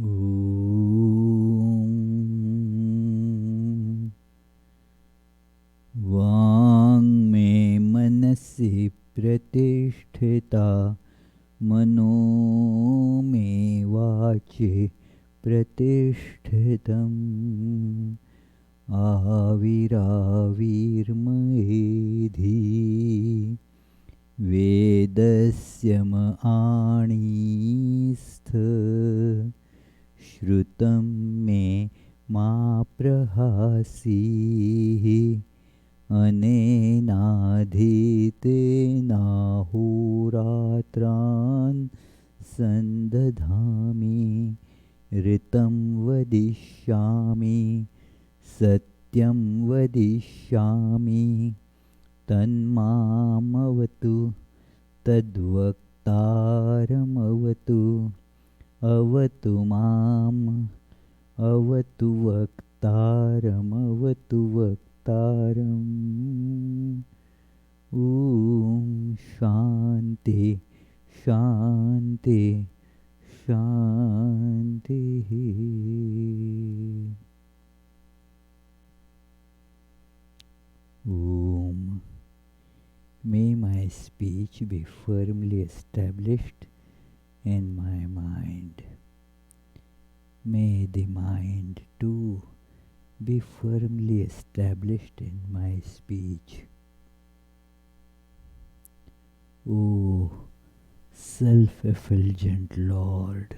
ॐ वाङ्मे मनसि प्रतिष्ठिता मनो मे वाचि प्रतिष्ठितम् आविराविर्मयेधि वेदस्य आणीस्थ श्रुतं मे मा प्रहासीः अनेनाधीतेनाहोरात्रान् सन्दधामि ऋतं वदिष्यामि सत्यं वदिष्यामि तन्मामवतु तद्वक्तारमवतु अवतु माम् अवतु वक्तारमवतु वक्तारम् ॐ शान्ति शान्ति शान्तिः ॐ May my speech be firmly established in my mind. May the mind too be firmly established in my speech. O self-effulgent Lord,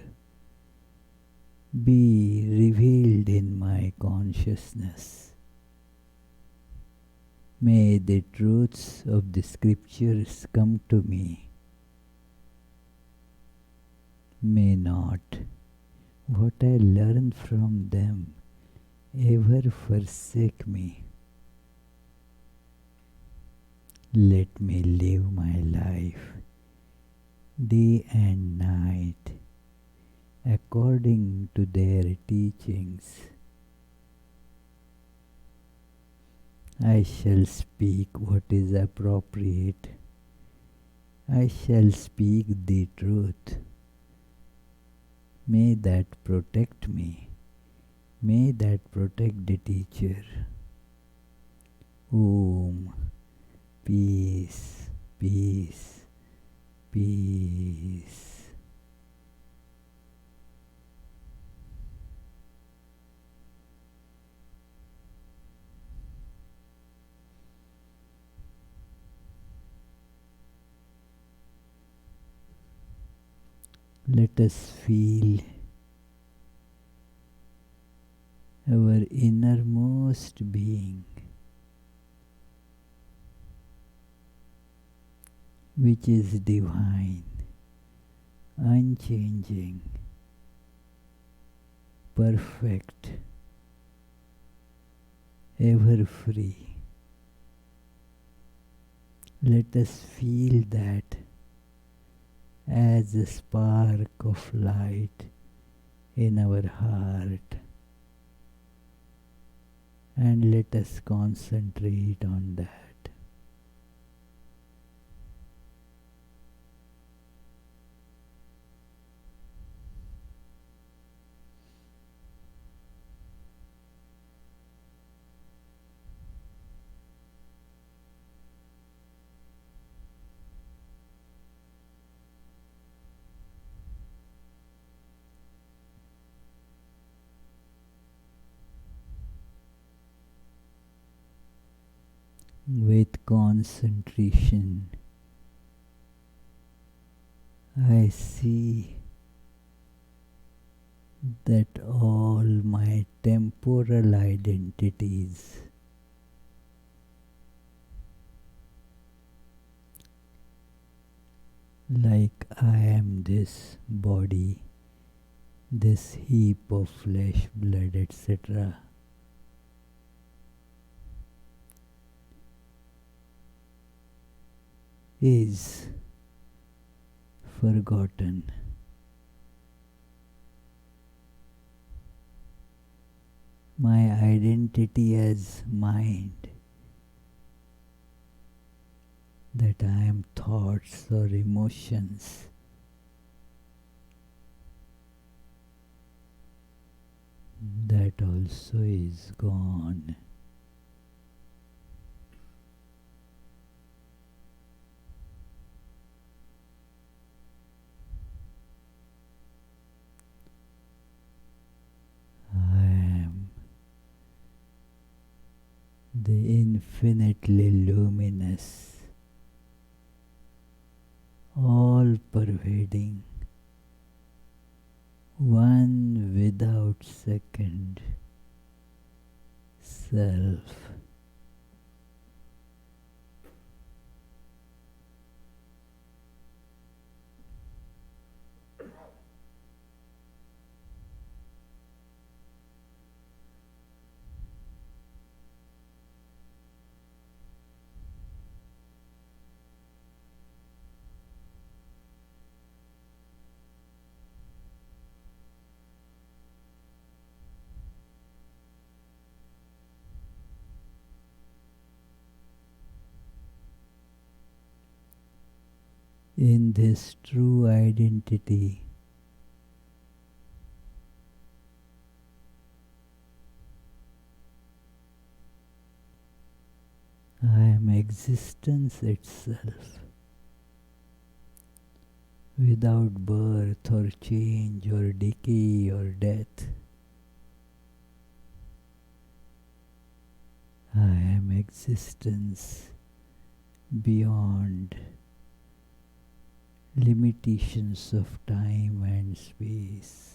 be revealed in my consciousness. May the truths of the scriptures come to me. May not what I learn from them ever forsake me. Let me live my life day and night according to their teachings. I shall speak what is appropriate. I shall speak the truth. May that protect me. May that protect the teacher. Om. Peace, peace, peace. Let us feel our innermost being, which is divine, unchanging, perfect, ever free. Let us feel that as a spark of light in our heart, and let us concentrate on that. With concentration, I see that all my temporal identities like I am this body, this heap of flesh, blood, etc. is forgotten. My identity as mind, that I am thoughts or emotions, that also is gone. I am the infinitely luminous, all-pervading, one without second self. In this true identity, I am existence itself, without birth or change or decay or death. I am existence beyond limitations of time and space.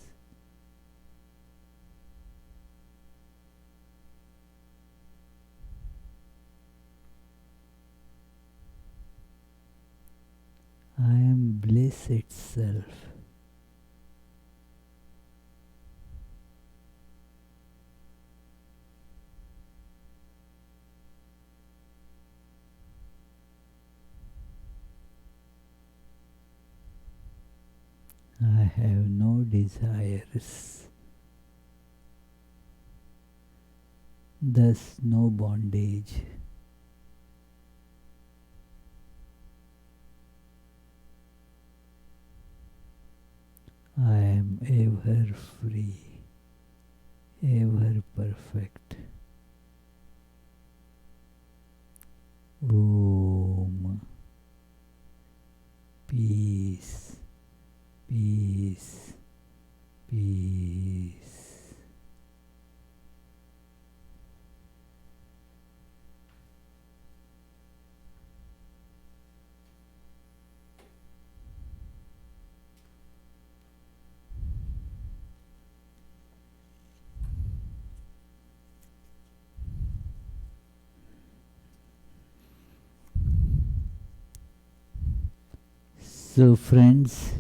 I am bliss itself. I have no desires, thus no bondage. I am ever free, ever perfect. Om. Peace, peace, peace. So friends,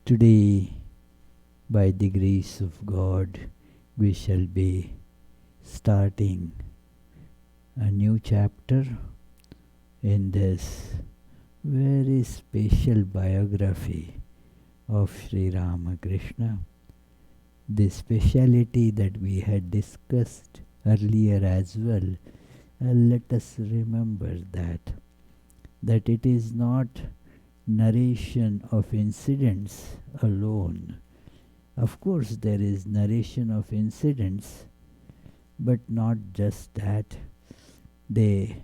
today by the grace of God we shall be starting a new chapter in this very special biography of Sri Ramakrishna. The speciality that we had discussed earlier as well, let us remember that it is not narration of incidents alone. Of course, there is narration of incidents, but not just that. The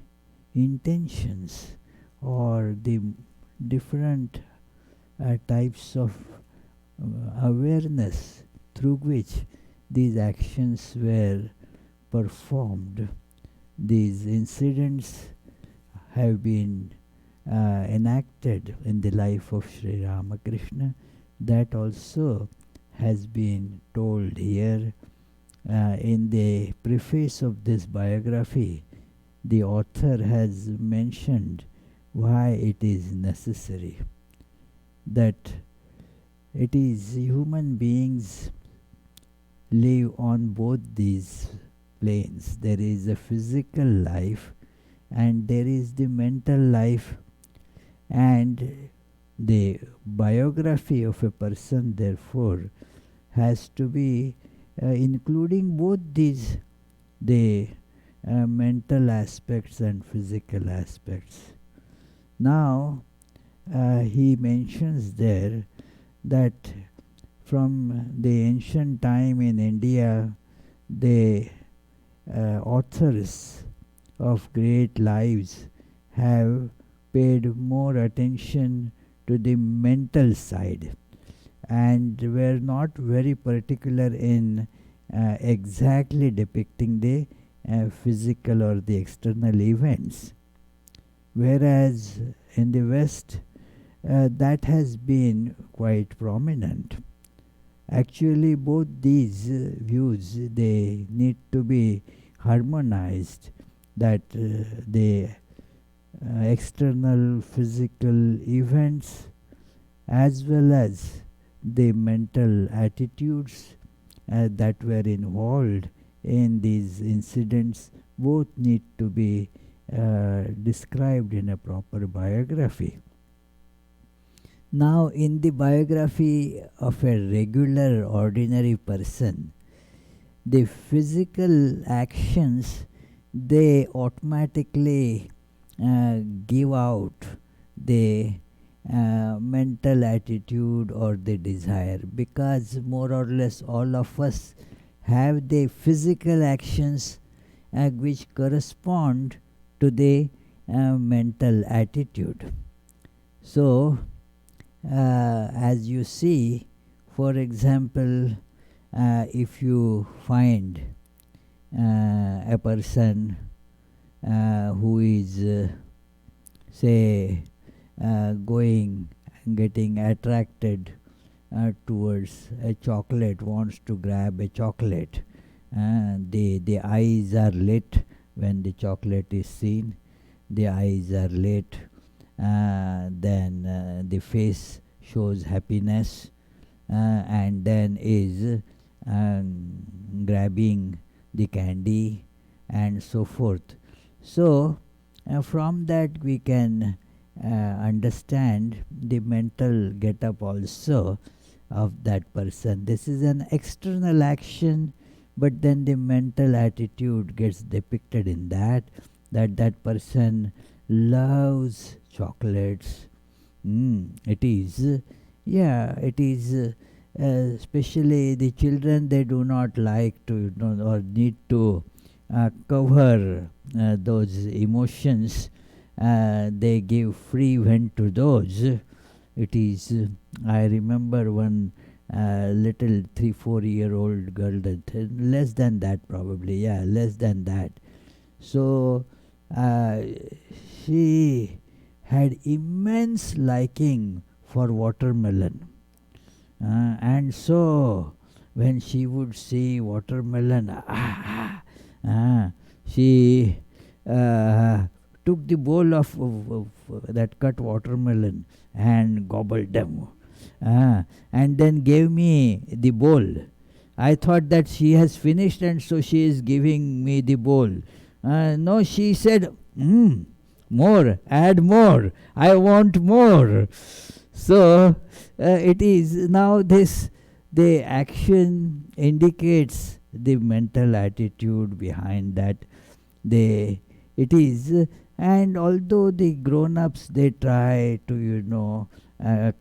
intentions or the different types of awareness through which these actions were performed, these incidents have been enacted in the life of Sri Ramakrishna, that also has been told here in the preface of this biography. The author has mentioned why it is necessary that it is human beings live on both these planes. There is a physical life and there is the mental life, and the biography of a person therefore has to be including both these, the mental aspects and physical aspects. Now he mentions there that from the ancient time in India, the authors of great lives have paid more attention to the mental side and were not very particular in exactly depicting the physical or the external events. Whereas in the West, that has been quite prominent. Actually, both these views, they need to be harmonized, that the external physical events as well as the mental attitudes that were involved in these incidents both need to be described in a proper biography. Now, in the biography of a regular, ordinary person, the physical actions, they automatically give out the mental attitude or the desire, because more or less all of us have the physical actions which correspond to the mental attitude. So, as you see, for example, if you find a person who is, say, getting attracted towards a chocolate, wants to grab a chocolate, the eyes are lit when the chocolate is seen, the eyes are lit, then the face shows happiness, and then is grabbing the candy and so forth. So from that we can understand the mental get-up also of that person. This is an external action, but then the mental attitude gets depicted in that person loves chocolates. It is, it is, especially the children, they do not like to or need to cover those emotions. They give free vent to those. It is, I remember one little 3-4-year-old girl, less than that probably, less than that. So she had immense liking for watermelon, and so when she would see watermelon, she took the bowl of that cut watermelon and gobbled them, and then gave me the bowl. I thought that she has finished and so she is giving me the bowl. No, she said, more, add more, I want more. So it is now this, the action indicates the mental attitude behind that. It is, and although the grown-ups, they try to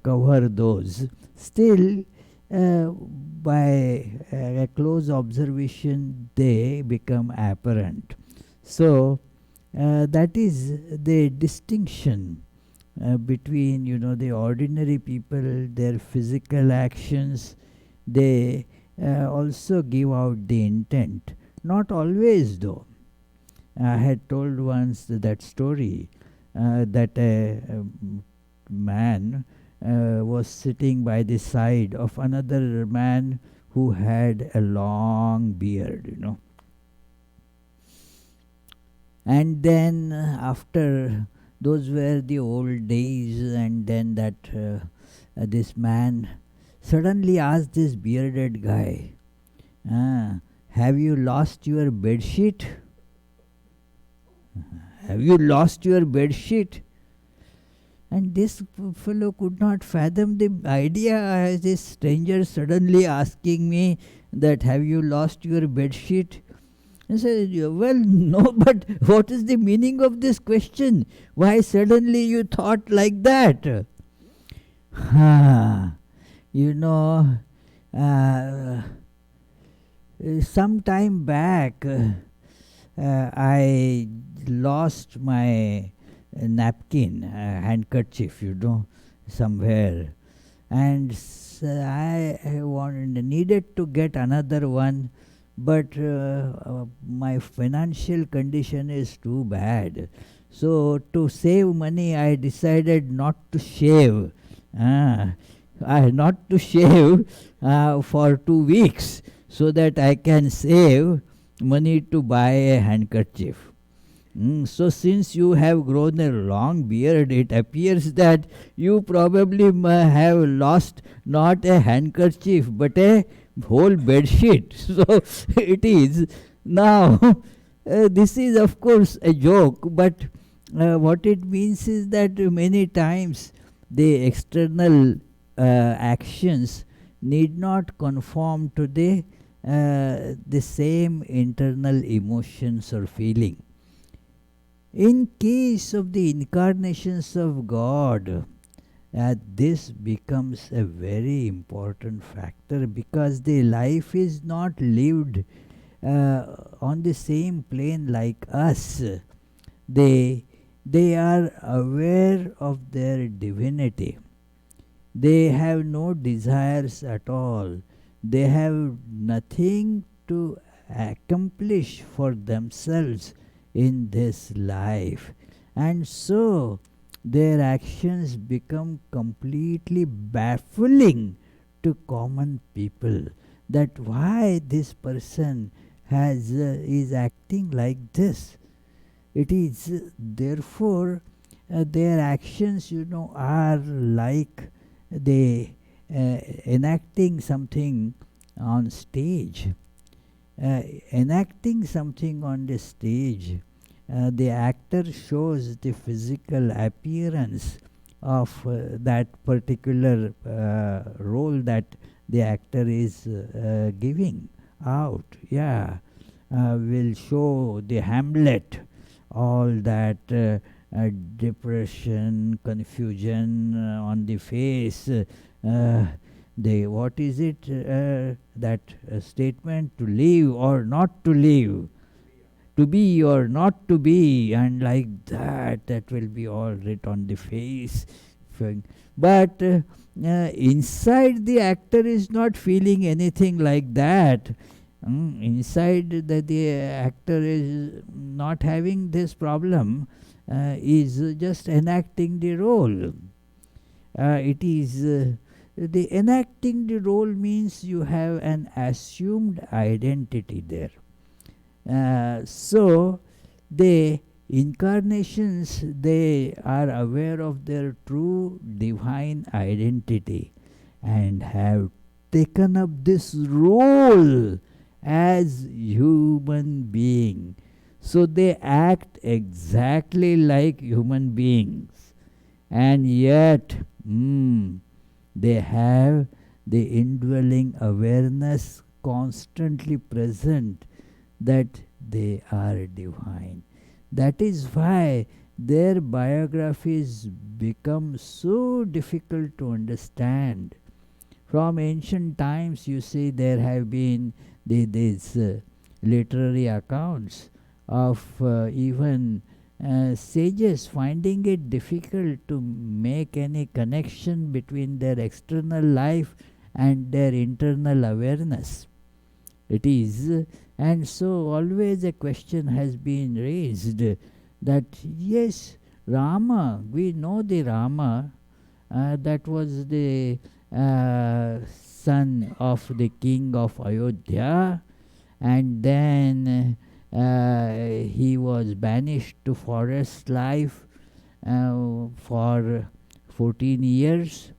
cover those, still by a close observation they become apparent. So that is the distinction between the ordinary people. Their physical actions, they also give out the intent, not always though. I had told once that story that a man was sitting by the side of another man who had a long beard, and then after, those were the old days, and then that this man suddenly asked this bearded guy, have you lost your bedsheet? Have you lost your bedsheet? And this fellow could not fathom the idea, as this stranger suddenly asking me that, have you lost your bedsheet? I said, well, no, but what is the meaning of this question? Why suddenly you thought like that? Uh, some time back, I lost my napkin, handkerchief, somewhere, and needed to get another one, but my financial condition is too bad. So to save money, I decided not to shave. Ah, not to shave for 2 weeks, so that I can save money to buy a handkerchief. So, since you have grown a long beard, it appears that you probably have lost not a handkerchief but a whole bed sheet. So, it is. Now, this is of course a joke, but what it means is that many times the external actions need not conform to the same internal emotions or feeling. In case of the incarnations of God, this becomes a very important factor, because the life is not lived on the same plane like us. They, they are aware of their divinity. They have no desires at all. They have nothing to accomplish for themselves in this life. And so their actions become completely baffling to common people, that why this person is acting like this. It is therefore their actions, are like they enacting something on stage. Enacting something on the stage, the actor shows the physical appearance of that particular role that the actor is giving out. Yeah, will show the Hamlet, all that depression, confusion on the face. What is it, that statement, to live or not to live, to be or not to be, and like that will be all writ on the face. But inside, the actor is not feeling anything like that. Inside, the actor is not having this problem, is just enacting the role. It is the enacting the role means you have an assumed identity there. So the incarnations, they are aware of their true divine identity and have taken up this role as human being. So they act exactly like human beings, and yet they have the indwelling awareness constantly present that they are divine. That is why their biographies become so difficult to understand. From ancient times, you see, there have been these literary accounts of even sages finding it difficult to make any connection between their external life and their internal awareness. It is, and so always a question has been raised that yes, Rama, we know the Rama, that was the son of the king of Ayodhya, and then he was banished to forest life for 14 years,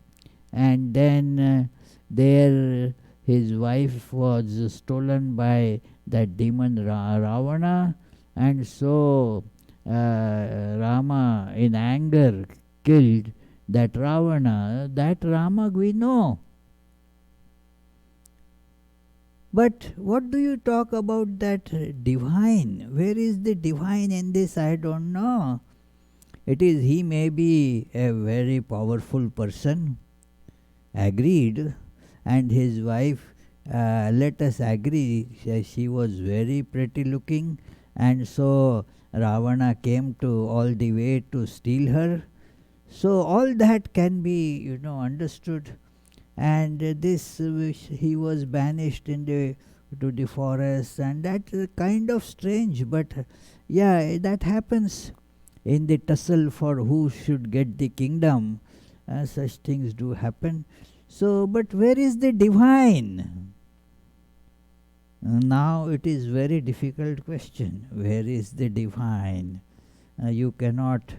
and then there his wife was stolen by that demon Ravana, and so Rama in anger killed that Ravana. That Rama we know. But what do you talk about that divine? Where is the divine in this? I don't know. It is, he may be a very powerful person, agreed, and his wife, let us agree, she was very pretty looking, and so Ravana came to all the way to steal her. So all that can be, understood. And this he was banished in the to the forest, and that kind of strange, but yeah, that happens in the tussle for who should get the kingdom. Such things do happen. So, but where is the divine? Now it is very difficult question. Where is the divine? You cannot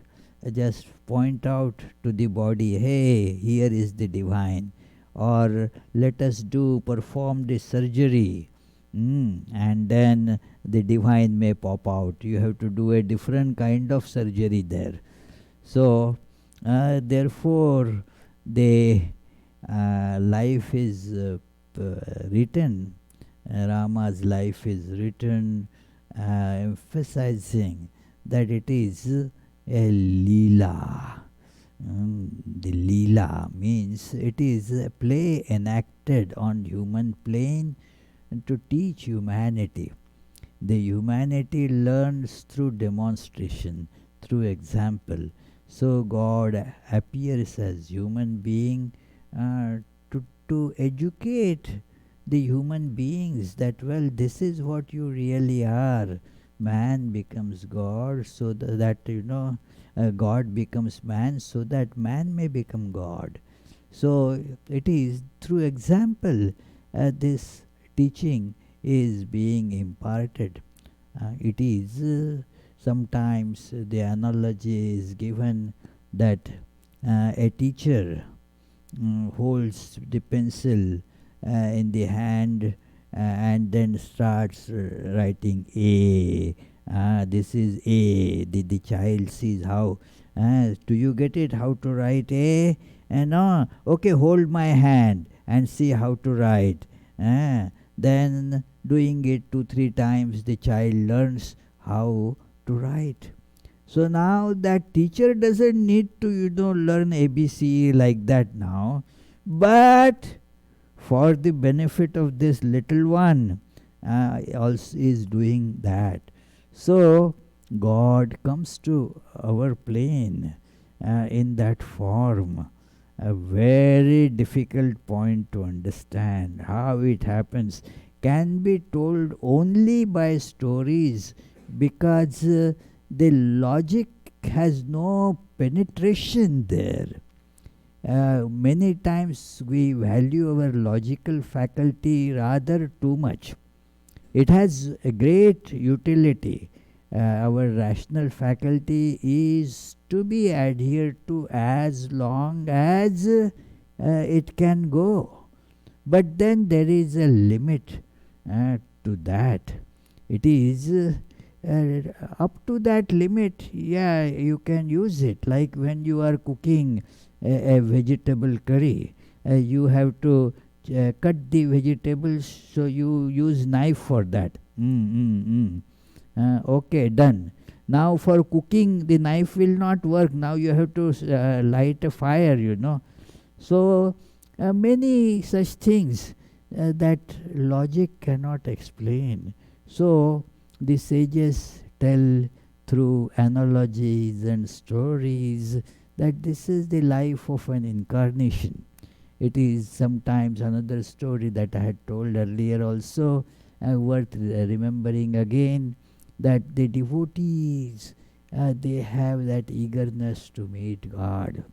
just point out to the body, hey, here is the divine, or let us perform the surgery, and then the divine may pop out. You have to do a different kind of surgery there. So, therefore, the life is written, Rama's life is written emphasizing that it is a Leela. The Leela means it is a play enacted on human plane to teach humanity. The humanity learns through demonstration, through example. So God appears as human being to educate the human beings that, well, this is what you really are. Man becomes God, so that God becomes man, so that man may become God. So it is through example this teaching is being imparted. It is sometimes the analogy is given that a teacher holds the pencil in the hand and then starts writing A. This is A. The child sees how. Do you get it? How to write A? No. Okay, hold my hand and see how to write. Then doing it 2-3 times, the child learns how to write. So now that teacher doesn't need to learn ABC like that now, but for the benefit of this little one, also is doing that. So God comes to our plane in that form. A very difficult point to understand. How it happens can be told only by stories, because the logic has no penetration there. Many times we value our logical faculty rather too much. It has a great utility. Our rational faculty is to be adhered to as long as it can go. But then there is a limit to that. It is up to that limit, yeah, you can use it. Like when you are cooking a vegetable curry, you have to cut the vegetables, so you use knife for that. Okay, done. Now for cooking, the knife will not work. Now you have to light a fire, So many such things that logic cannot explain. So the sages tell through analogies and stories that this is the life of an incarnation. It is sometimes another story that I had told earlier also, worth remembering again, that the devotees, they have that eagerness to meet God.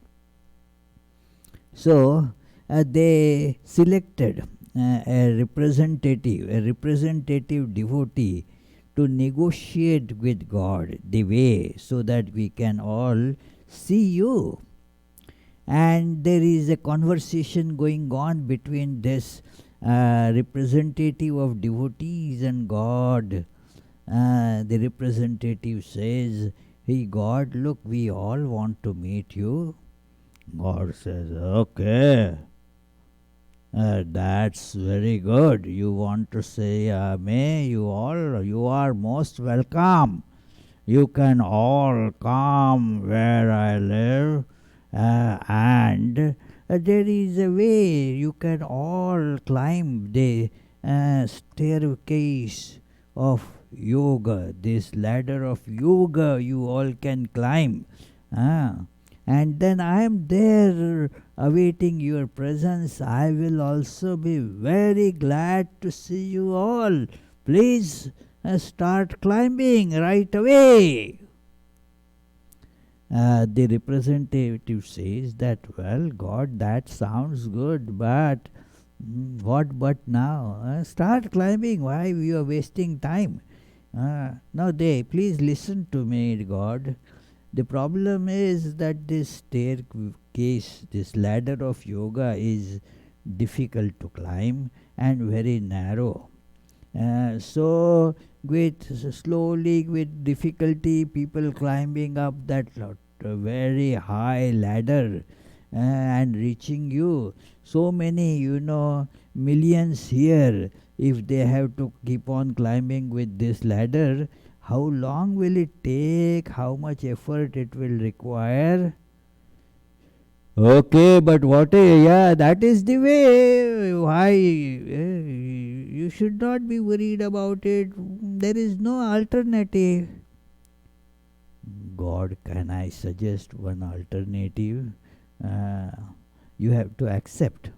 So they selected a representative devotee to negotiate with God the way, so that we can all see you. And there is a conversation going on between this representative of devotees and God. The representative says, hey God, look, we all want to meet you. God says, okay, that's very good. You want to say, may you are most welcome. You can all come where I live, and there is a way you can all climb the staircase of yoga, this ladder of yoga you all can climb. Ah. And then I am there awaiting your presence. I will also be very glad to see you all. Please start climbing right away. The representative says that, well, God, that sounds good, but what but now? Start climbing. Why you are wasting time? Now please listen to me, God. The problem is that this staircase, this ladder of yoga is difficult to climb and very narrow. So slowly, with difficulty, people climbing up that very high ladder and reaching you. So many, millions here, if they have to keep on climbing with this ladder, how long will it take? How much effort it will require? Okay, but yeah, that is the way. Why? You should not be worried about it. There is no alternative. God, can I suggest one alternative? You have to accept.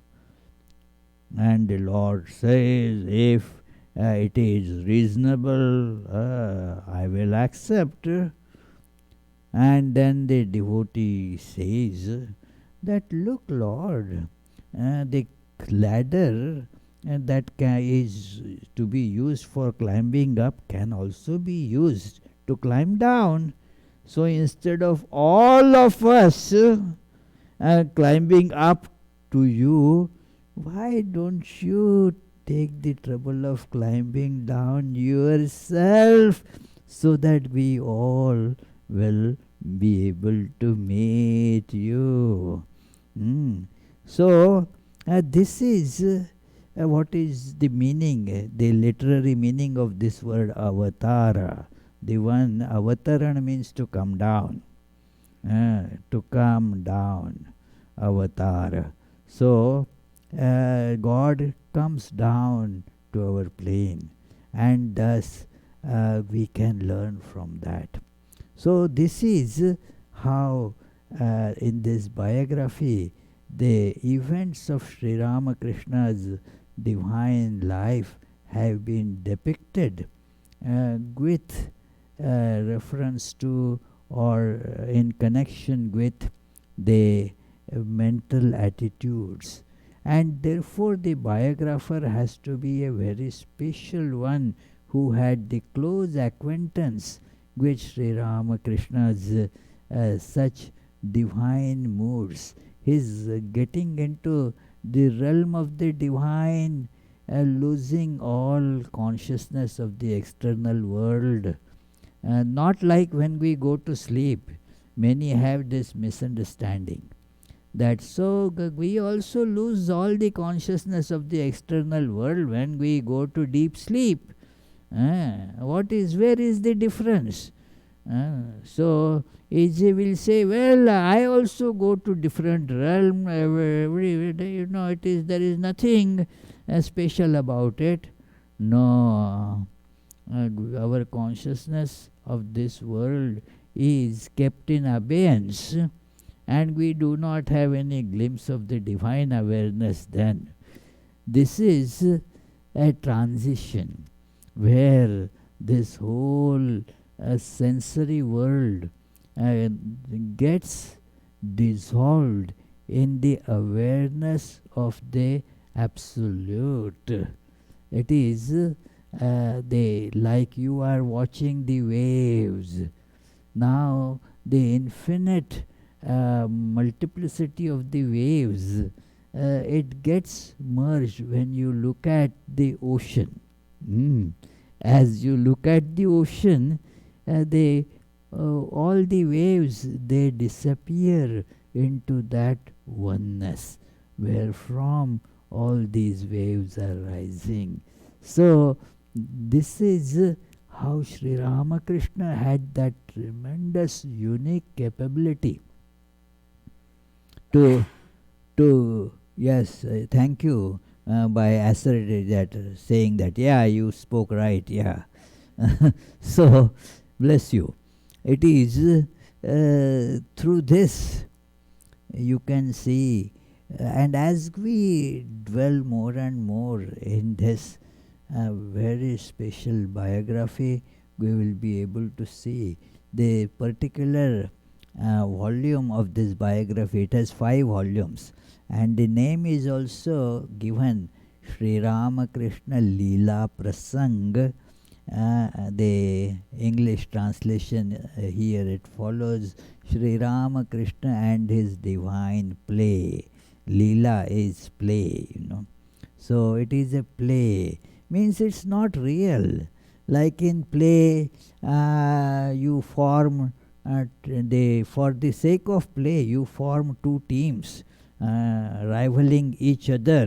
And the Lord says, if it is reasonable, I will accept. And then the devotee says that, look, Lord, the ladder that is to be used for climbing up can also be used to climb down. So instead of all of us climbing up to you, why don't you take the trouble of climbing down yourself, so that we all will be able to meet you? So this is what is the meaning, the literary meaning of this word avatara. The one avataran means to come down, to come down, avatar. So God comes down to our plane, and thus we can learn from that. So this is how in this biography the events of Sri Ramakrishna's divine life have been depicted with reference to or in connection with the mental attitudes. And therefore the biographer has to be a very special one who had the close acquaintance with Sri Ramakrishna's such divine moods. His getting into the realm of the divine, losing all consciousness of the external world. Not like when we go to sleep. Many have this misunderstanding that we also lose all the consciousness of the external world when we go to deep sleep. Where is the difference? So AJ will say, well, I also go to different realm every day, there is nothing special about it. No, our consciousness of this world is kept in abeyance, and we do not have any glimpse of the divine awareness then. This is a transition where this whole sensory world gets dissolved in the awareness of the absolute. It is like you are watching the waves. Now the infinite multiplicity of the waves, it gets merged when you look at the ocean. As you look at the ocean, all the waves, they disappear into that oneness where from all these waves are rising. So this is how Sri Ramakrishna had that tremendous unique capability to to, yes, thank you, by asserting that, saying that, yeah, you spoke right, yeah. So, bless you. It is through this you can see, and as we dwell more and more in this very special biography, we will be able to see the particular volume of this biography. It has 5 volumes, and the name is also given Sri Ramakrishna Leela Prasang. The English translation here it follows Sri Ramakrishna and his divine play. Leela is play, So it is a play, means it's not real. Like in play, you form for the sake of play, you form two teams rivaling each other,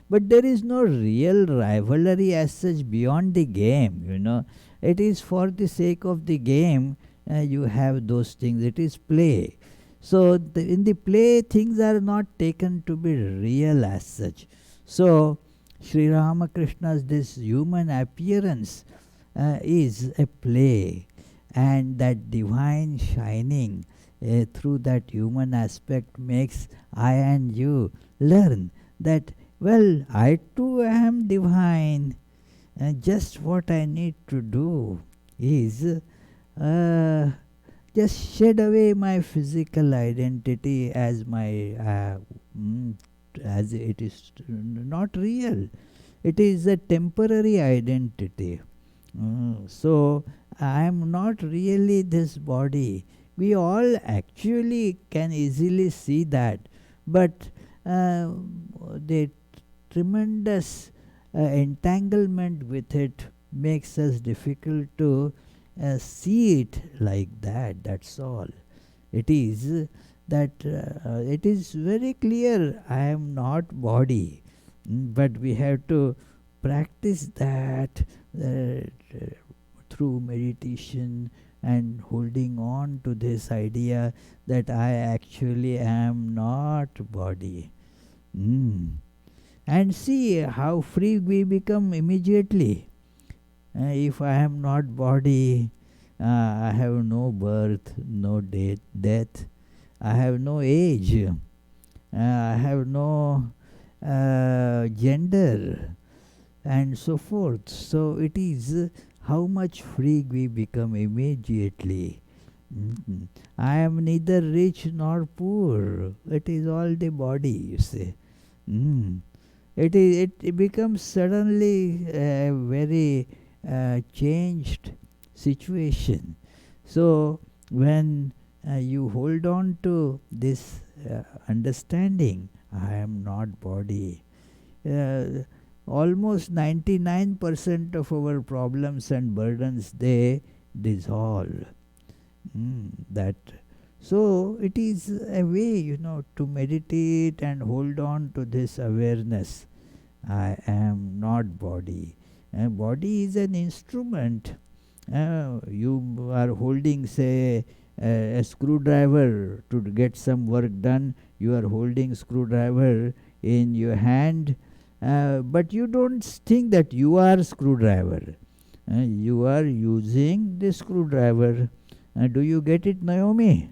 But there is no real rivalry as such beyond the game, It is for the sake of the game you have those things. It is play. So in the play, things are not taken to be real as such. So Sri Ramakrishna's this human appearance is a play, and that divine shining through that human aspect makes I and you learn that, well, I too am divine. Just what I need to do is just shed away my physical identity as as it is not real. It is a temporary identity. So I am not really this body. We all actually can easily see that, but the tremendous entanglement with it makes us difficult to see it like that. That's all. It is that it is very clear I am not body, but we have to practice that through meditation and holding on to this idea that I actually am not body. And see how free we become immediately. If I am not body, I have no birth, no death, I have no age, I have no gender, and so forth. So it is how much free we become immediately. I am neither rich nor poor. It is all the body, you say. It becomes suddenly a very changed situation. So when you hold on to this understanding, I am not body, almost 99% of our problems and burdens, they dissolve. That so it is a way, to meditate and hold on to this awareness. I am not body. Body is an instrument. You are holding, say, a screwdriver to get some work done. You are holding screwdriver in your hand, but you don't think that you are screwdriver. You are using the screwdriver. Do you get it, Naomi?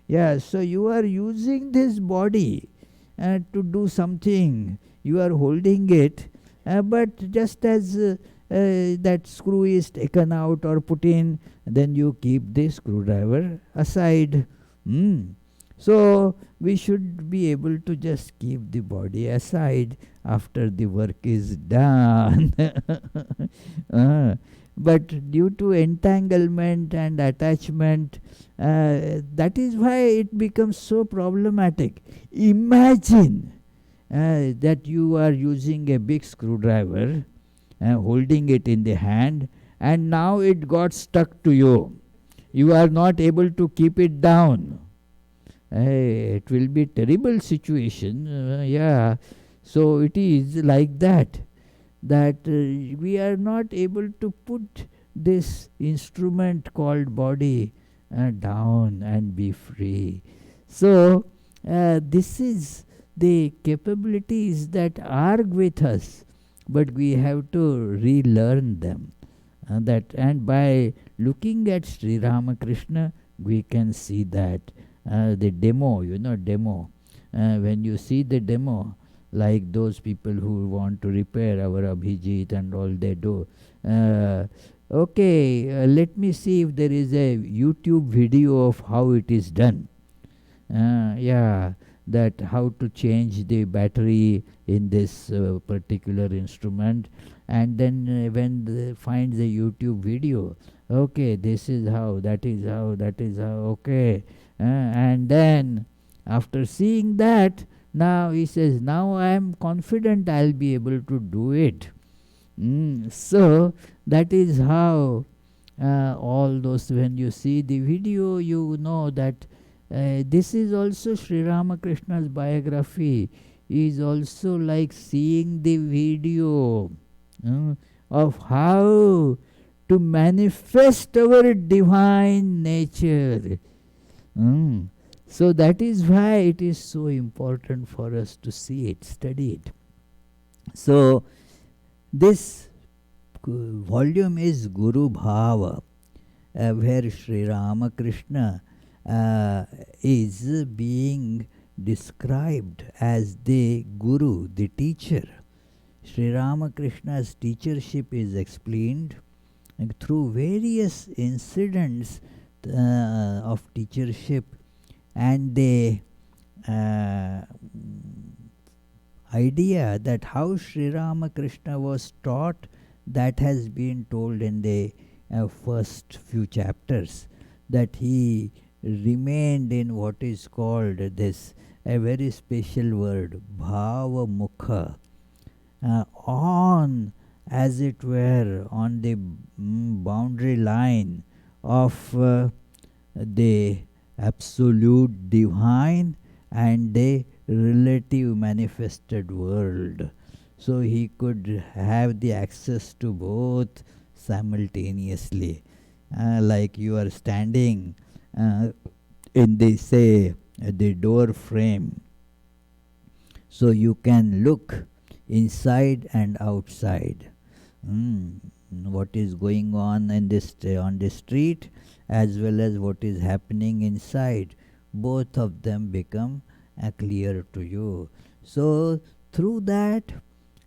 Yeah, so you are using this body to do something. You are holding it, but just as that screw is taken out or put in, then you keep the screwdriver aside. So we should be able to just keep the body aside after the work is done. But due to entanglement and attachment, that is why it becomes so problematic. Imagine that you are using a big screwdriver, holding it in the hand, and now it got stuck to you. You are not able to keep it down. It will be a terrible situation. Yeah. So it is like that. We are not able to put this instrument called body down and be free. So this is the capabilities that are with us, but we have to relearn them. And by looking at Sri Ramakrishna, we can see that the demo, demo. When you see the demo, like those people who want to repair our Abhijit and all they do. Okay, let me see if there is a YouTube video of how it is done. Yeah, that how to change the battery in this particular instrument, and then when they find the YouTube video, okay, this is how, that is how, that is how, okay, and then after seeing that, now he says, now I am confident I'll be able to do it. So that is how all those, when you see the video, you know that this is also Sri Ramakrishna's biography, is also like seeing the video of how to manifest our divine nature. So that is why it is so important for us to see it, study it. So this volume is Guru Bhava, where Sri Ramakrishna is being described as the Guru, the teacher. Sri Ramakrishna's teachership is explained through various incidents of teachership, and the idea that how Sri Ramakrishna was taught, that has been told in the first few chapters, that he remained in what is called this, a very special word, bhava mukha, on, as it were, on the boundary line of the absolute divine and the relative manifested world. So he could have the access to both simultaneously. Like you are standing in the, say, the door frame, so you can look inside and outside. What is going on in this on the street, as well as what is happening inside, both of them become clear to you. So through that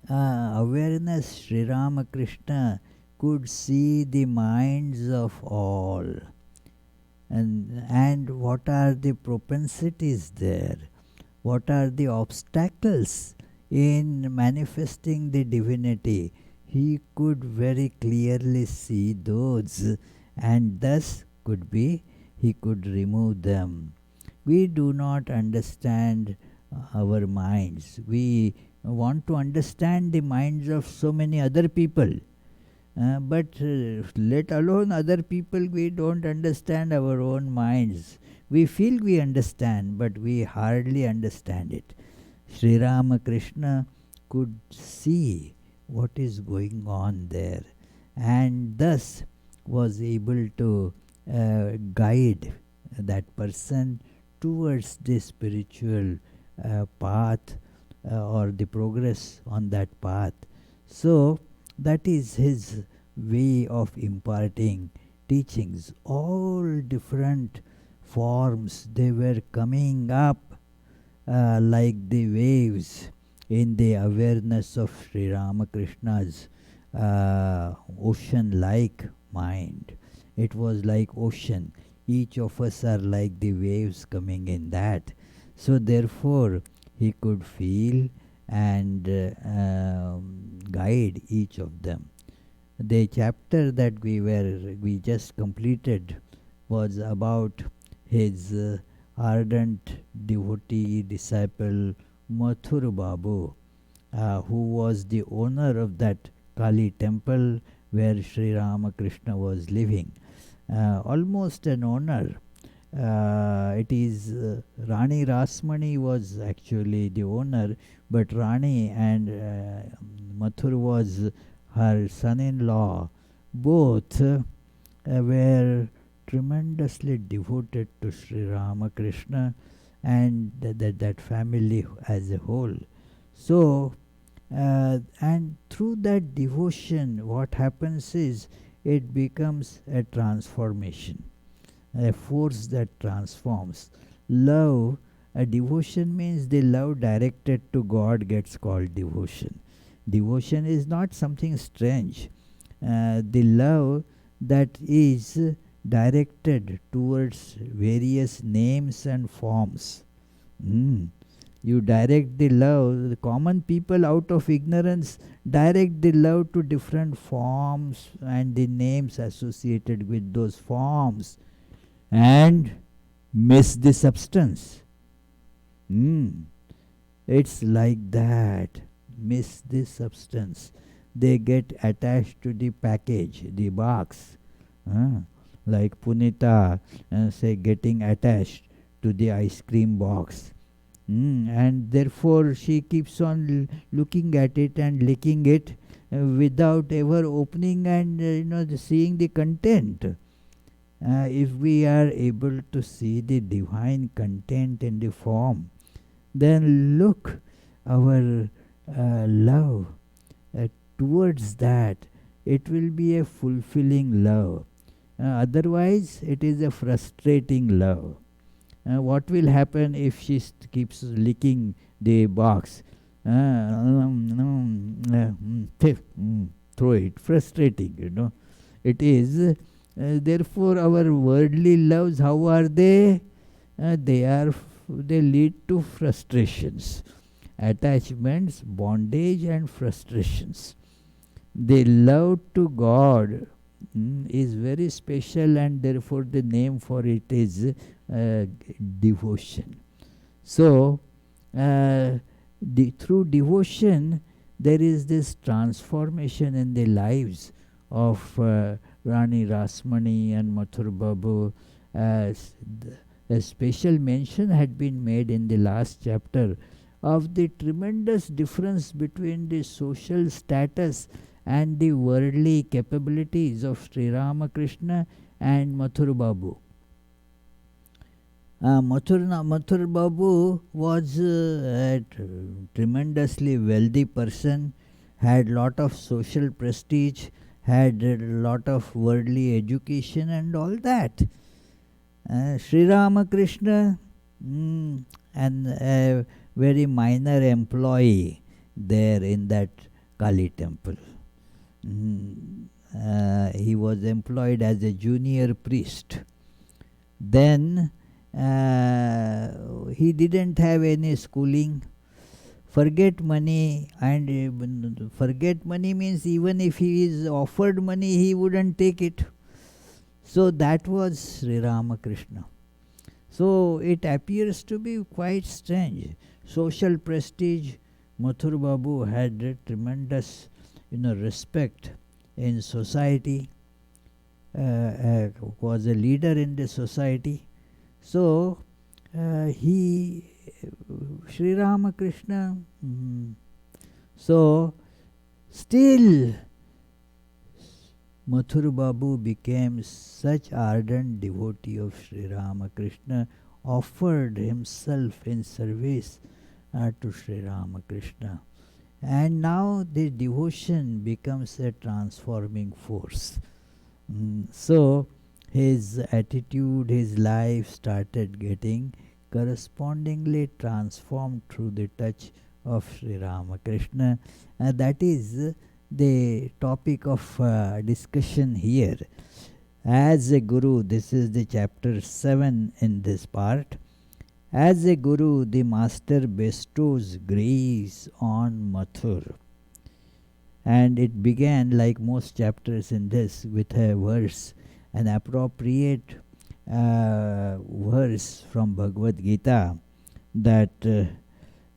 awareness, Sri Ramakrishna could see the minds of all, and what are the propensities there, what are the obstacles in manifesting the divinity. He could very clearly see those, and thus he could remove them. We do not understand our minds. We want to understand the minds of so many other people, but let alone other people, we don't understand our own minds. We feel we understand, but we hardly understand it. Sri Ramakrishna could see what is going on there, and thus was able to guide that person towards the spiritual path or the progress on that path. So that is his way of imparting teachings. All different forms, they were coming up like the waves in the awareness of Sri Ramakrishna's ocean-like mind. It was like ocean. Each of us are like the waves coming in that. So therefore he could feel and guide each of them. The chapter that we just completed was about his ardent devotee disciple Mathur Babu, who was the owner of that Kali temple where Sri Ramakrishna was living. Almost an owner. It is Rani Rasmani was actually the owner, but Rani and Mathur was her son-in-law. Both were tremendously devoted to Sri Ramakrishna, and that family as a whole. So, and through that devotion, what happens is it becomes a transformation, a force that transforms. Love, a devotion means the love directed to God gets called devotion. Devotion is not something strange. The love that is directed towards various names and forms. Mm. You direct the love, the common people out of ignorance direct the love to different forms and the names associated with those forms and miss the substance. Mm. It's like that. Miss the substance. They get attached to the package, the box. Like Punita, say, getting attached to the ice cream box. And therefore she keeps on looking at it and licking it without ever opening and seeing the content. If we are able to see the divine content in the form, then look, our love towards that, it will be a fulfilling love. Otherwise, it is a frustrating love. What will happen if she keeps licking the box? Throw it. Frustrating. It is. Therefore, our worldly loves, how are they? They lead to frustrations, attachments, bondage, and frustrations. The love to God is very special, and therefore the name for it is devotion. So, through devotion, there is this transformation in the lives of Rani Rasmani and Mathur Babu. A special mention had been made in the last chapter of the tremendous difference between the social status and the worldly capabilities of Sri Ramakrishna and Mathur Babu. Mathur Babu was a tremendously wealthy person, had lot of social prestige, had a lot of worldly education and all that. Sri Ramakrishna, and a very minor employee there in that Kali temple. He was employed as a junior priest. Then he didn't have any schooling. Forget money, and forget money means even if he is offered money, he wouldn't take it. So that was Sri Ramakrishna. So it appears to be quite strange. Social prestige, Mathur Babu had a tremendous respect in society, was a leader in the society. So Sri Ramakrishna, so still Mathur Babu became such ardent devotee of Sri Ramakrishna, offered himself in service to Sri Ramakrishna. And now the devotion becomes a transforming force. So his attitude, his life started getting correspondingly transformed through the touch of Sri Ramakrishna. That is the topic of discussion here. As a Guru, this is the chapter 7 in this part. As a Guru, the Master bestows grace on Mathur. And it began, like most chapters in this, with a verse, an appropriate verse from Bhagavad Gita, that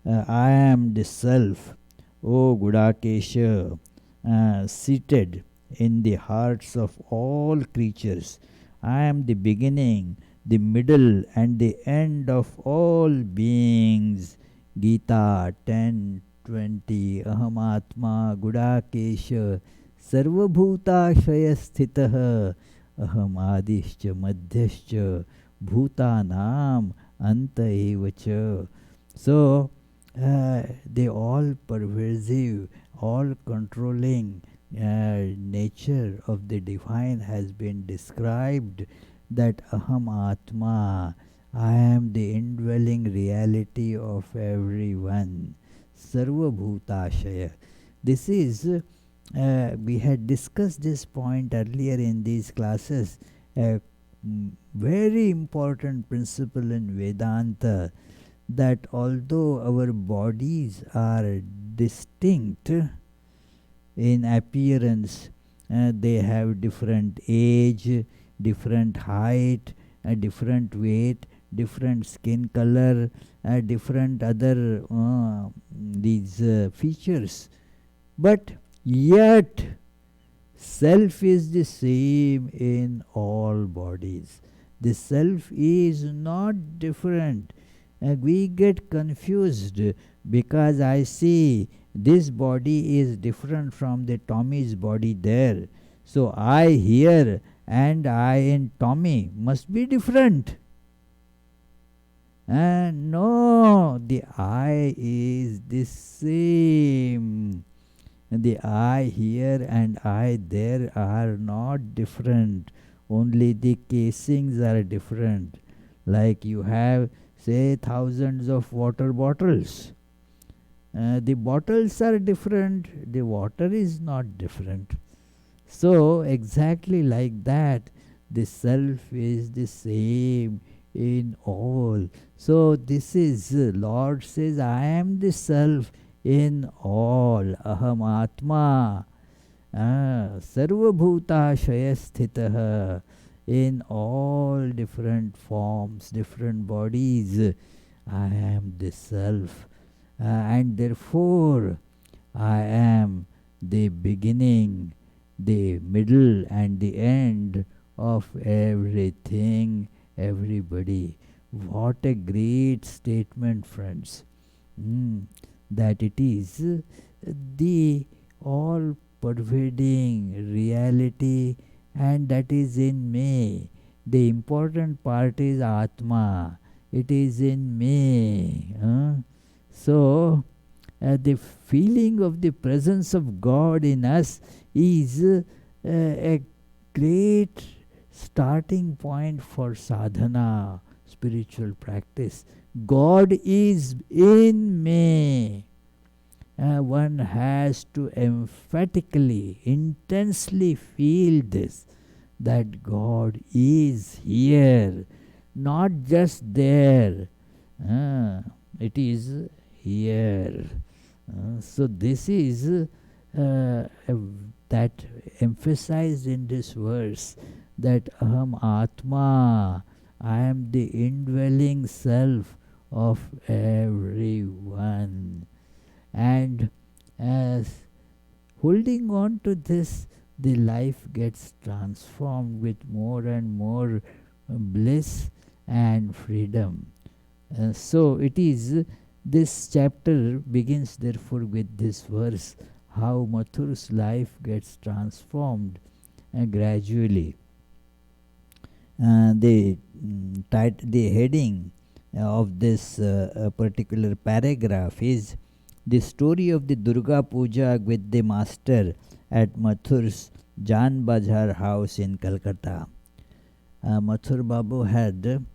I am the Self, O Gudakesha, seated in the hearts of all creatures. I am the beginning, the middle, and the end of all beings. Gita 10:20. Aham Atma Gudakesha Sarvabhutashaya Sthitah Aham Adischa Madhyascha Bhutanam anta eva cha. So the all pervasive, all controlling nature of the divine has been described, that aham atma, I am the indwelling reality of everyone. Sarva bhutashaya. This is, we had discussed this point earlier in these classes, a very important principle in Vedanta, that although our bodies are distinct in appearance, they have different age, different height, different weight, different skin color, different other these features, but yet self is the same in all bodies. The self is not different. We get confused because I see this body is different from the Tommy's body there. So I here and I in Tommy must be different. And no, the I is the same. The I here and I there are not different. Only the casings are different. Like you have, say, thousands of water bottles. The bottles are different, the water is not different. So, exactly like that, the self is the same in all. So, this is, Lord says, I am the self in all. Aham Atma. Sarva Bhuta Shayasthitaha. In all different forms, different bodies, I am the self. And therefore, I am the beginning, the middle, and the end of everything, everybody. What a great statement, friends. That it is the all pervading reality, and that is in me. The important part is Atma. It is in me. So, the feeling of the presence of God in us is a great starting point for sadhana, spiritual practice. God is in me. One has to emphatically, intensely feel this, that God is here, not just there. It is here. So this is that emphasized in this verse, that aham atma, I am the indwelling self of everyone. And as holding on to this, the life gets transformed with more and more bliss and freedom. So it is, this chapter begins therefore with this verse, how Mathur's life gets transformed gradually. The heading of this particular paragraph is the story of the Durga Puja with the master at Mathur's Jan Bazar house in Calcutta. Mathur Babu had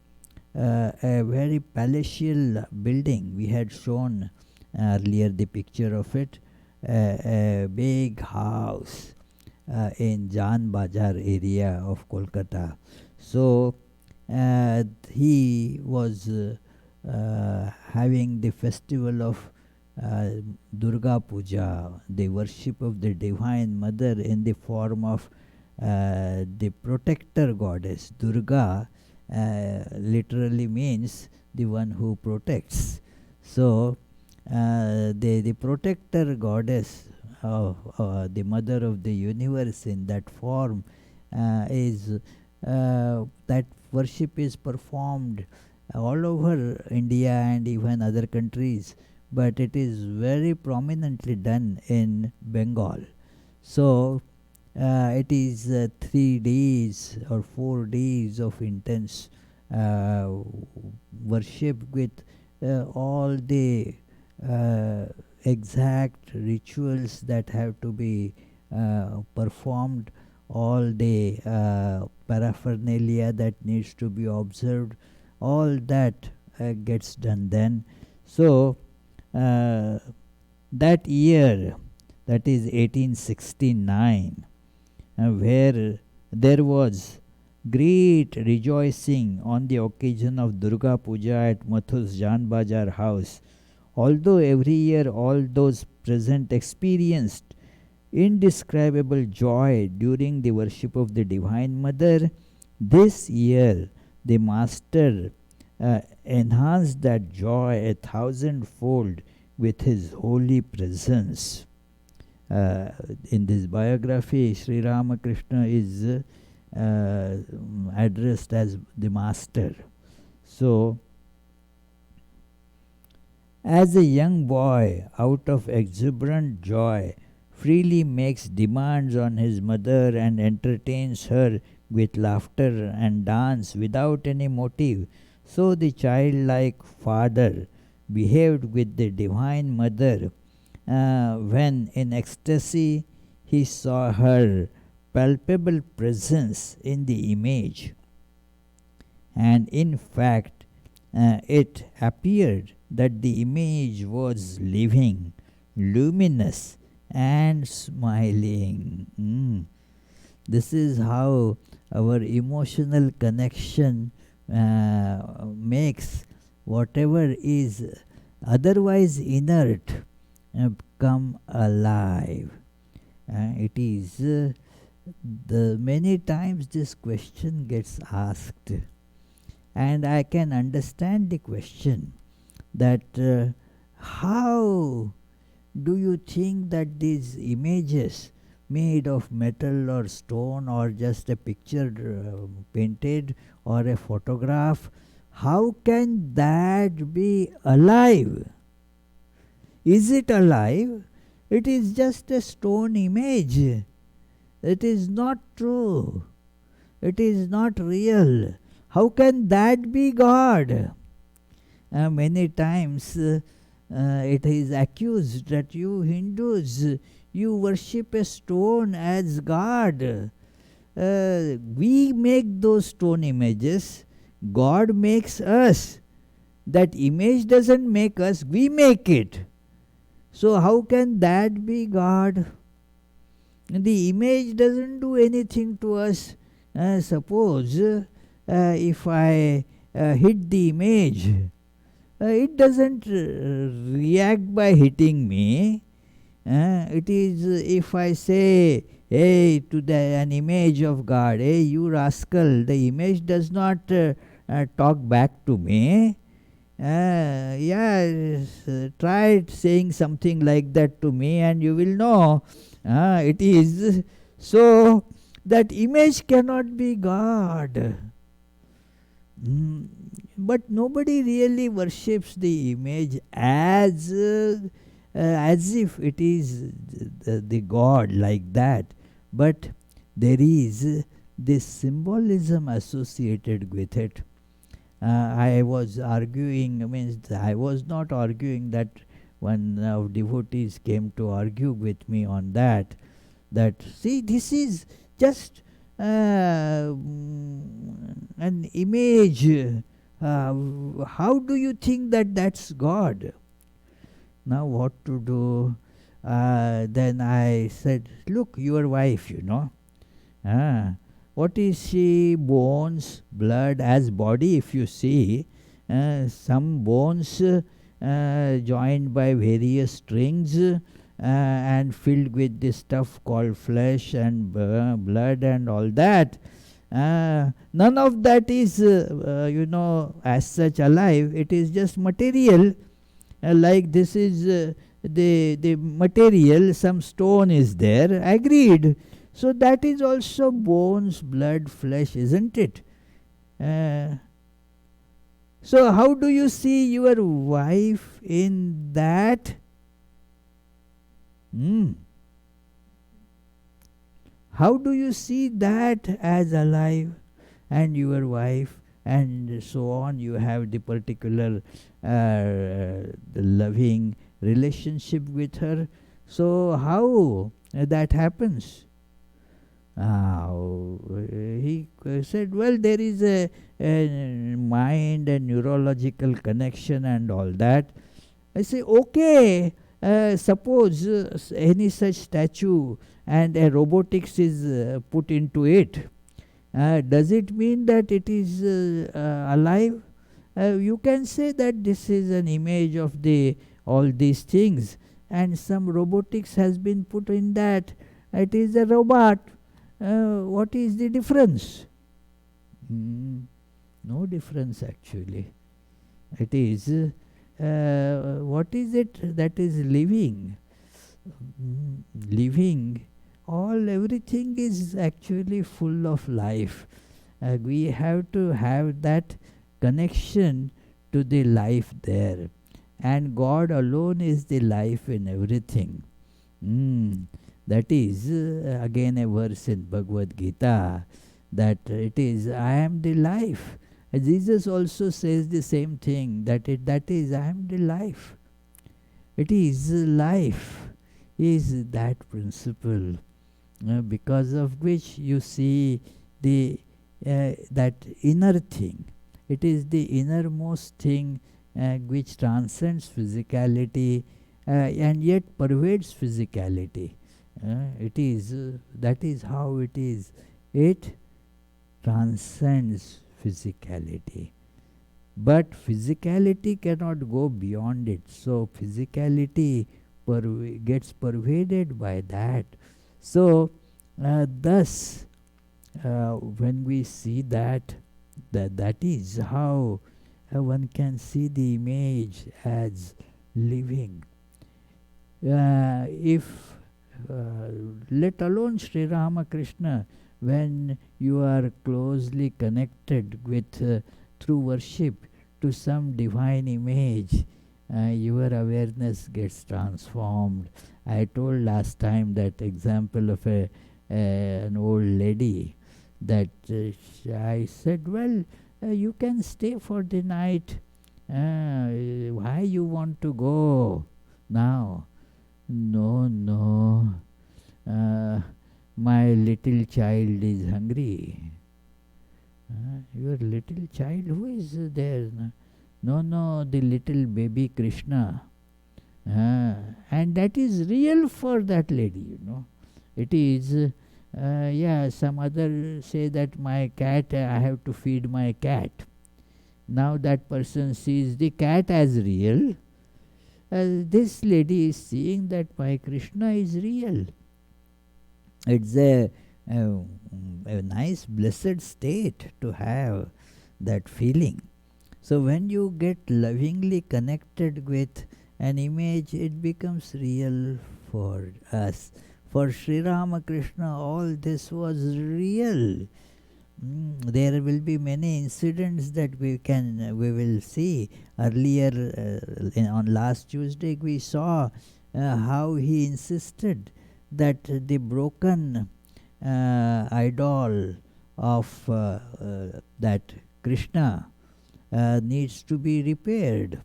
a very palatial building. We had shown earlier the picture of it, a big house in Jan Bazar area of Kolkata. So he was having the festival of Durga Puja, the worship of the Divine Mother in the form of the protector goddess. Durga literally means the one who protects. So the protector goddess of the mother of the universe in that form is that worship is performed all over India and even other countries, but it is very prominently done in Bengal. So it is 3 days or 4 days of intense uh, worship with all the uh, exact rituals that have to be performed, all the paraphernalia that needs to be observed, all that gets done then. So uh, that year, that is 1869, where there was great rejoicing on the occasion of Durga Puja at Mathur's Jan Bajar house. Although every year all those present experienced indescribable joy during the worship of the Divine Mother, this year the Master enhanced that joy a thousandfold with his holy presence. Uh, in this biography, Sri Ramakrishna is addressed as the Master. So, as a young boy, out of exuberant joy, freely makes demands on his mother and entertains her with laughter and dance without any motive, so the childlike father behaved with the Divine Mother when in ecstasy he saw her palpable presence in the image. And in fact, it appeared that the image was living, luminous, and smiling. This is how our emotional connection makes whatever is otherwise inert come alive. It is the many times this question gets asked, and I can understand the question that how do you think that these images made of metal or stone or just a picture painted or a photograph, how can that be alive? Is it alive? It is just a stone image. It is not true. It is not real. How can that be God? Many times it is accused that you Hindus, you worship a stone as God. We make those stone images. God makes us. That image doesn't make us, we make it. So how can that be God? The image doesn't do anything to us. Suppose if I hit the image, it doesn't react by hitting me. It is if I say, hey, to an image of God, hey, you rascal, the image does not talk back to me. Try saying something like that to me and you will know it is. So that image cannot be God. But nobody really worships the image as if it is the God like that. But there is this symbolism associated with it. I was arguing, I was not arguing that one of devotees came to argue with me on that. That, see, this is just an image. How do you think that that's God? Now what to do? Then I said, look, your wife, what is she? Bones, blood as body. If you see some bones joined by various strings and filled with this stuff called flesh and blood and all that. None of that is, as such alive. It is just material. Like this is the material. Some stone is there. Agreed. So that is also bones, blood, flesh, isn't it? So how do you see your wife in that? How do you see that as alive, and your wife and so on. You have the particular the loving relationship with her. So how that happens? He said, well, there is a mind and neurological connection and all that. I say, okay, suppose any such statue and a robotics is put into it. Does it mean that it is alive? You can say that this is an image of the all these things, and some robotics has been put in that. It is a robot. What is the difference? No difference actually. It is what is it that is living? Living, everything is actually full of life. We have to have that connection to the life there, and God alone is the life in everything. That is again a verse in Bhagavad Gita, that it is I am the life. Jesus also says the same thing, that is I am the life. It is life is that principle, because of which you see the that inner thing. It is the innermost thing which transcends physicality and yet pervades physicality. It is that is how it is. It transcends physicality, but physicality cannot go beyond it. So physicality gets pervaded by that. So thus when we see that is how one can see the image as living. If let alone Sri Ramakrishna, when you are closely connected with through worship to some divine image, your awareness gets transformed. I told last time that example of an old lady, that I said, well, you can stay for the night. Why you want to go now? No. My little child is hungry. Your little child, who is there? No, the little baby Krishna. And that is real for that lady, It is, some other say that my cat, I have to feed my cat. Now that person sees the cat as real. This lady is seeing that my Krishna is real. It's a nice blessed state to have that feeling. So when you get lovingly connected with an image, it becomes real for us. For Sri Ramakrishna, all this was real. There will be many incidents that we will see. Earlier on last Tuesday we saw how he insisted that the broken idol of that Krishna needs to be repaired.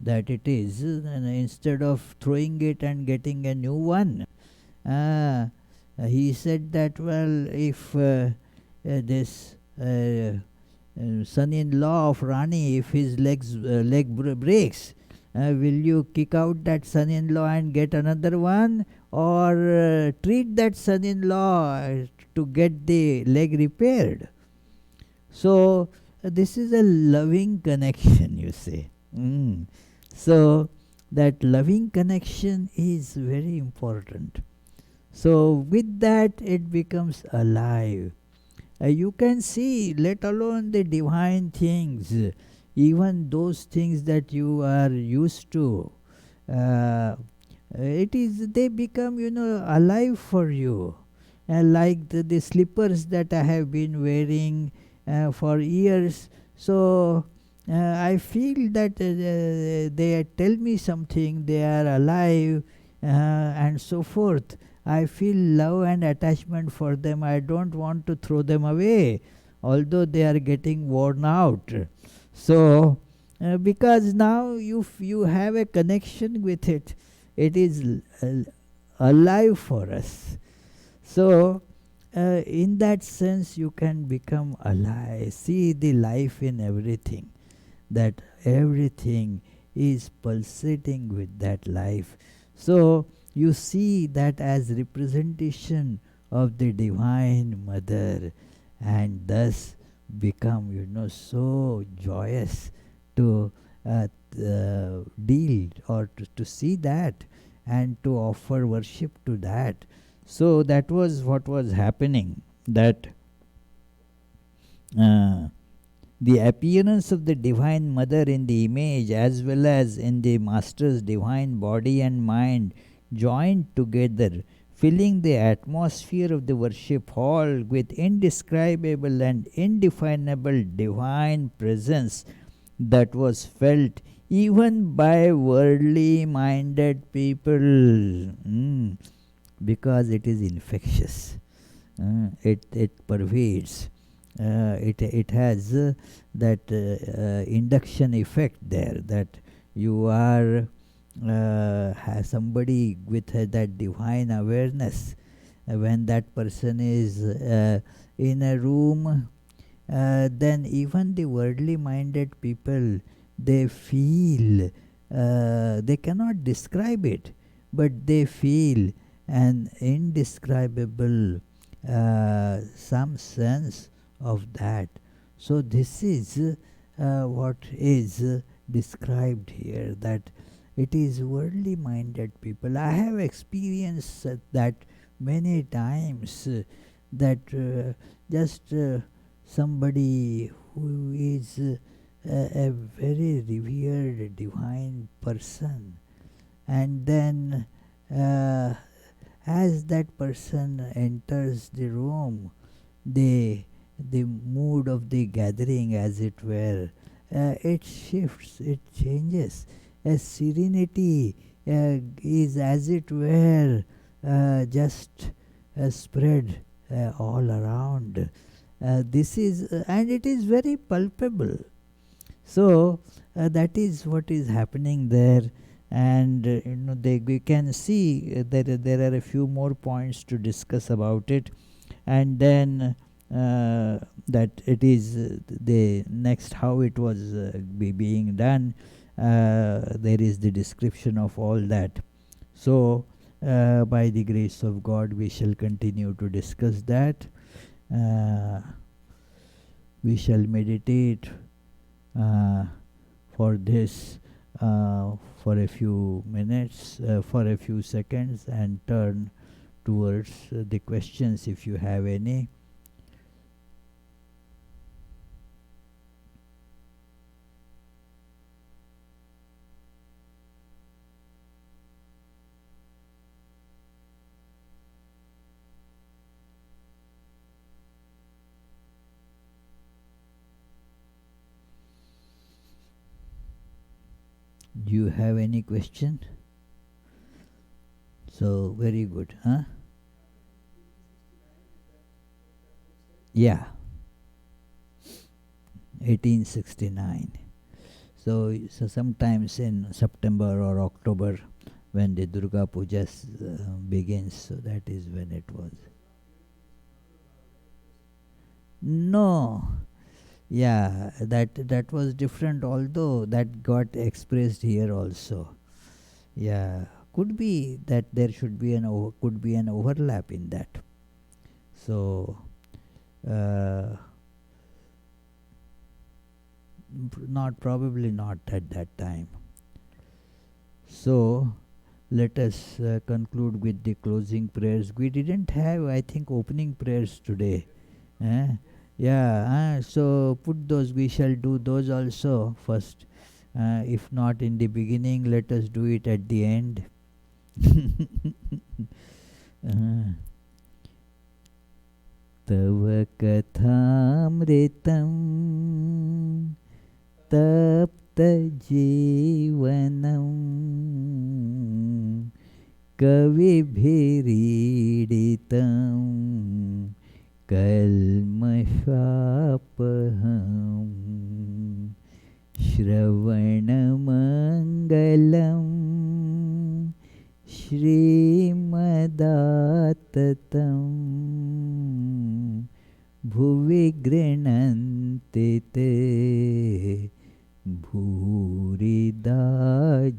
That it is, instead of throwing it and getting a new one, he said that, well, if this son-in-law of Rani, if his leg breaks, will you kick out that son-in-law and get another one, or treat that son-in-law to get the leg repaired? So this is a loving connection, you see. So that loving connection is very important. So with that it becomes alive. You can see, let alone the divine things, even those things that you are used to, they become alive for you. Like the slippers that I have been wearing for years. So I feel that they tell me something, they are alive, and so forth. I feel love and attachment for them. I don't want to throw them away, although they are getting worn out. So, because now you have a connection with it, it is alive for us. So, in that sense, you can become alive. See the life in everything, that everything is pulsating with that life. So, you see that as representation of the Divine Mother, and thus become, so joyous to deal or to see that and to offer worship to that. So that was what was happening, that uh, the appearance of the Divine Mother in the image as well as in the Master's divine body and mind joined together, filling the atmosphere of the worship hall with indescribable and indefinable divine presence that was felt even by worldly minded people. Because it is infectious. It pervades. It has that induction effect there, that you are has somebody with that divine awareness. When that person is in a room, then even the worldly minded people, they feel, they cannot describe it, but they feel an indescribable some sense of that. So this is what is described here, that it is worldly minded people. I have experienced that many times, that just somebody who is a very revered divine person, and then as that person enters the room, the mood of the gathering, as it were, it shifts, it changes. A serenity is, as it were, just spread all around. This is, and it is very palpable. So that is what is happening there. And we can see there are a few more points to discuss about it, and then that it is the next how it was being done. There is the description of all that. So by the grace of God we shall continue to discuss that. We shall meditate for this for a few minutes, for a few seconds, and turn towards the questions if you have any. Do you have any question? So very good, huh? Yeah, 1869. So sometimes in September or October, when the Durga Puja begins, so that is when it was. No, yeah, that was different, although that got expressed here also. Yeah, could be that there should be could be an overlap in that. So not, probably not at that time. So let us conclude with the closing prayers. We didn't have, I think, opening prayers today. Yeah, so put those, we shall do those also first. If not in the beginning, let us do it at the end. Tava kathamritam tapta jivanam kavibhiriditam कल्मषापहम् श्रवणमङ्गलम् श्रीमदाततं भुवि गृह्णन्ति ते भूरिदा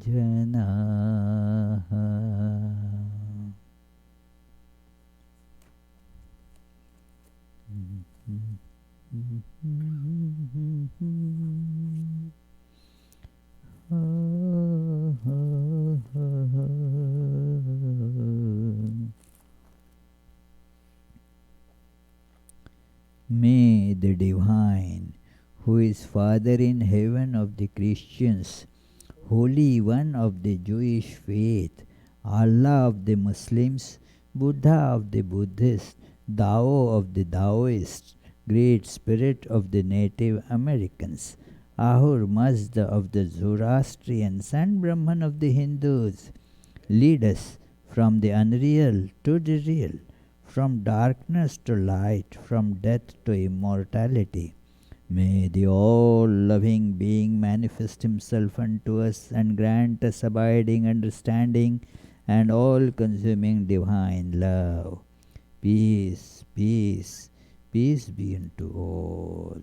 जनाः. May the Divine, who is Father in heaven of the Christians, Holy One of the Jewish faith, Allah of the Muslims, Buddha of the Buddhists, Tao of the Taoists, Great Spirit of the Native Americans, Ahur Mazda of the Zoroastrians, and Brahman of the Hindus, lead us from the unreal to the real, from darkness to light, from death to immortality. May the all-loving being manifest himself unto us and grant us abiding understanding and all-consuming divine love. Peace, peace, peace be unto all.